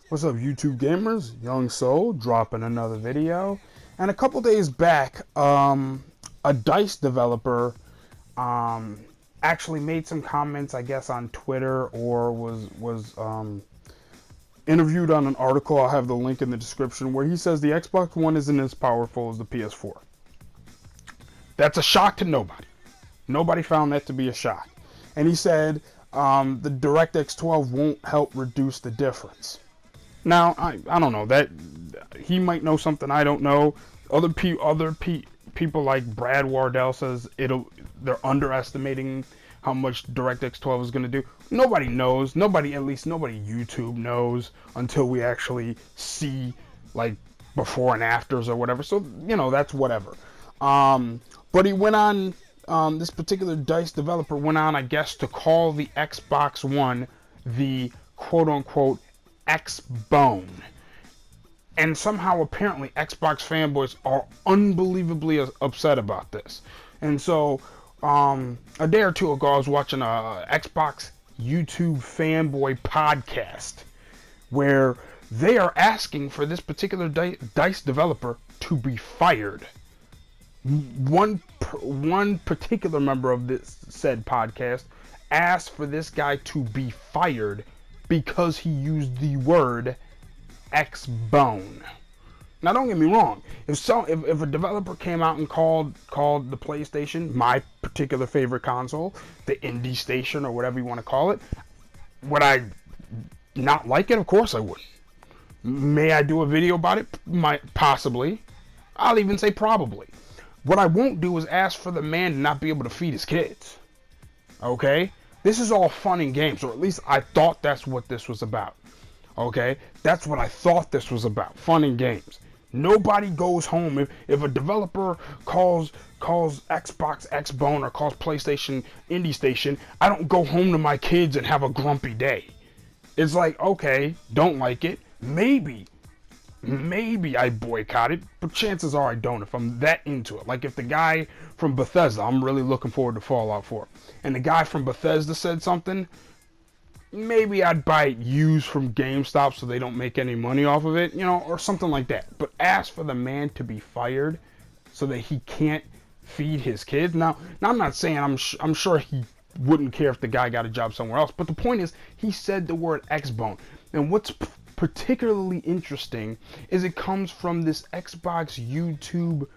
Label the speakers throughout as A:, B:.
A: What's up, YouTube gamers? Young Soul dropping another video. And a couple days back, a DICE developer actually made some comments, I guess, on Twitter, or was interviewed on an article. I'll have the link in the description, where he says the Xbox One isn't as powerful as the PS4. That's a shock to nobody. Nobody found that to be a shock. And he said the DirectX 12 won't help reduce the difference. Now, I don't know, that he might know something I don't know. Other people like Brad Wardell says they're underestimating how much DirectX 12 is going to do. Nobody knows. At least nobody YouTube knows until we actually see like before and afters or whatever. So, that's whatever. But he went on, this particular DICE developer went on, I guess, to call the Xbox One the quote-unquote Xbone. And somehow, apparently, Xbox fanboys are unbelievably upset about this. And so, a day or two ago, I was watching a Xbox YouTube fanboy podcast where they are asking for this particular DICE developer to be fired. One particular member of this said podcast asked for this guy to be fired because he used the word Xbone. Now, don't get me wrong. If a developer came out and called the PlayStation, my particular favorite console, the indie station or whatever you want to call it, would I not like it? Of course I would. May I do a video about it? Possibly. I'll even say probably. What I won't do is ask for the man to not be able to feed his kids. Okay? This is all fun and games, or at least I thought that's what this was about. Okay? That's what I thought this was about. Fun and games. Nobody goes home. If a developer calls Xbox Xbone or calls PlayStation Indie Station, I don't go home to my kids and have a grumpy day. It's like, okay, don't like it. Maybe I boycott it, but chances are I don't if I'm that into it. Like if the guy from Bethesda, I'm really looking forward to Fallout 4, and the guy from Bethesda said something, maybe I'd buy it used from GameStop so they don't make any money off of it, or something like that. But ask for the man to be fired so that he can't feed his kids. Now I'm not saying I'm sure he wouldn't care if the guy got a job somewhere else, but the point is he said the word Xbone. And what's particularly interesting is it comes from this Xbox YouTube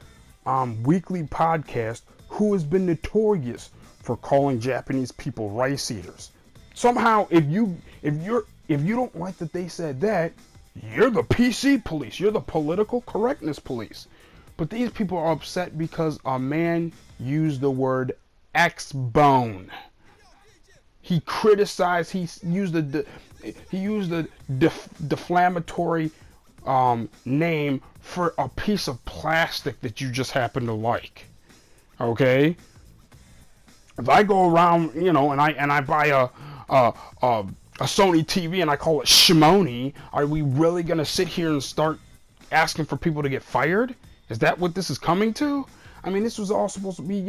A: weekly podcast who has been notorious for calling Japanese people rice eaters. Somehow, if you don't like that they said that, you're the PC police. You're the political correctness police. But these people are upset because a man used the word Xbone. He criticized. He used a deflammatory name for a piece of plastic that you just happen to like. Okay. If I go around, and I buy a Sony TV and I call it Shimoni, are we really gonna sit here and start asking for people to get fired? Is that what this is coming to? I mean, this was all supposed to be,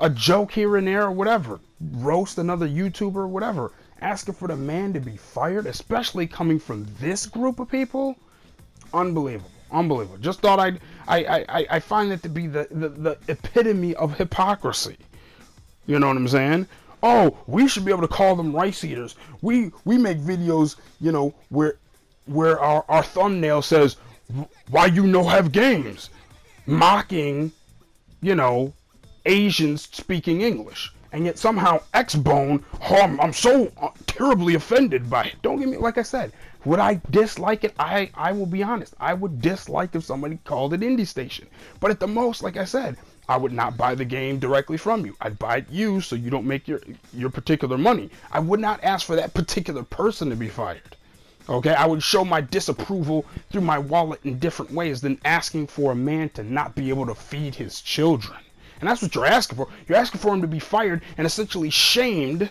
A: a joke here and there or whatever. Roast another YouTuber or whatever. Asking for the man to be fired, especially coming from this group of people. Unbelievable. Just thought I find that to be the epitome of hypocrisy. You know what I'm saying? Oh, we should be able to call them rice eaters. We make videos, where our thumbnail says, "Why you no have games?" Mocking, Asians speaking English. And yet somehow Xbone, I'm so terribly offended by it. Don't get me, like I said, would I dislike it? I will be honest. I would dislike if somebody called it Indie Station. But at the most, like I said, I would not buy the game directly from you. I'd buy it used so you don't make your particular money. I would not ask for that particular person to be fired. Okay? I would show my disapproval through my wallet in different ways than asking for a man to not be able to feed his children. And that's what you're asking for. You're asking for him to be fired and essentially shamed.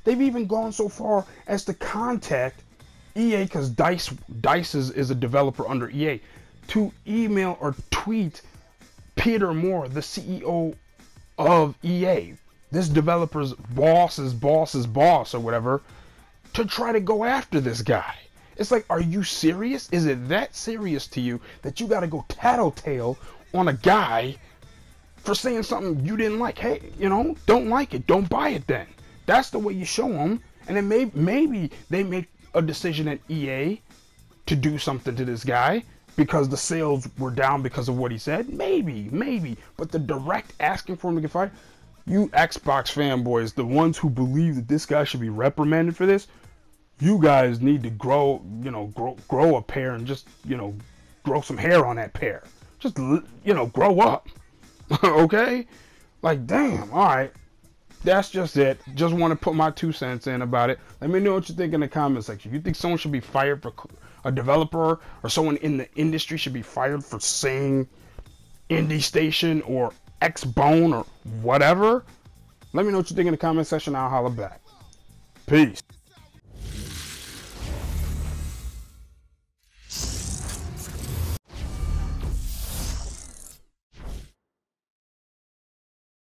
A: They've even gone so far as to contact EA, because DICE is a developer under EA, to email or tweet Peter Moore, the CEO of EA, this developer's boss's boss or whatever, to try to go after this guy. It's like, are you serious? Is it that serious to you that you got to go tattletale on a guy for saying something you didn't like? Hey, you know, don't like it, don't buy it then. That's the way you show them. And then maybe they make a decision at EA to do something to this guy because the sales were down because of what he said. Maybe. But the direct asking for him to get fired, you Xbox fanboys, the ones who believe that this guy should be reprimanded for this, you guys need to grow a pair and just, grow some hair on that pair. Just, grow up. Okay? Like, damn, all right. That's just it. Just want to put my 2 cents in about it. Let me know what you think in the comment section. You think someone should be fired for, a developer or someone in the industry should be fired for saying Indie Station or Xbone or whatever? Let me know what you think in the comment section. I'll holla back. Peace.